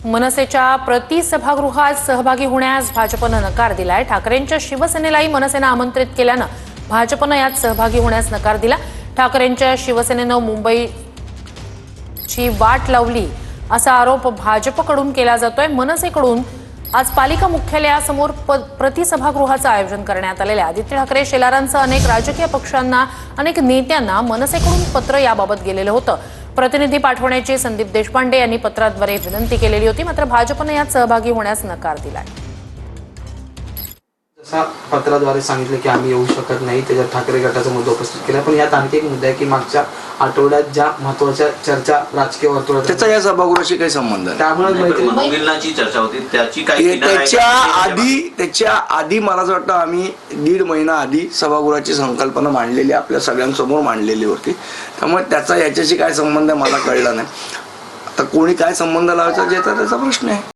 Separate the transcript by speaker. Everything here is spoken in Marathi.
Speaker 1: मनसेच्या प्रति सभागृहात सहभागी होण्यास भाजपनं नकार दिलाय। ठाकरेंच्या शिवसेनेलाही मनसेनं आमंत्रित केल्यानं भाजपनं यात सहभागी होण्यास नकार दिला। ठाकरेंच्या शिवसेनेनं मुंबईची वाट लावली असा आरोप भाजपकडून केला जातोय। मनसेकडून आज पालिका मुख्यालयासमोर प्रतिसभागृहाचं आयोजन करण्यात आलेलं आहे। आदित्य ठाकरे शेलारांसह अनेक राजकीय पक्षांना अनेक नेत्यांना मनसेकडून पत्र याबाबत गेलेलं होतं। प्रतिनिधी पाठवण्याची संदीप देशपांडे यांनी पत्राद्वारे विनंती केलेली होती, मात्र भाजपने यात सहभागी होण्यास नकार दिलाय।
Speaker 2: जसा पत्राद्वारे सांगितलं की आम्ही येऊ शकत नाही, त्याच्यात ठाकरे गटाचा मुद्दा उपस्थित केला। पण यात आणखी एक मुद्दा आहे की मागच्या आठवड्यात ज्या महत्त्वाच्या चर्चा राजकीय वर्तुळात
Speaker 3: त्याचा या सभागृहाशी काही संबंध नाही।
Speaker 2: त्यामुळे
Speaker 4: चर्चा होती त्याची काही
Speaker 3: त्याच्या आधी मला असं वाटतं आम्ही 1.5 महिना आधी सभागृहाची संकल्पना मांडलेली आपल्या सगळ्यांसमोर मांडलेली होती। त्यामुळे त्याचा याच्याशी काय संबंध आहे मला कळलं नाही। आता कोणी काय संबंध लावायचा ज्याचा त्याचा प्रश्न आहे।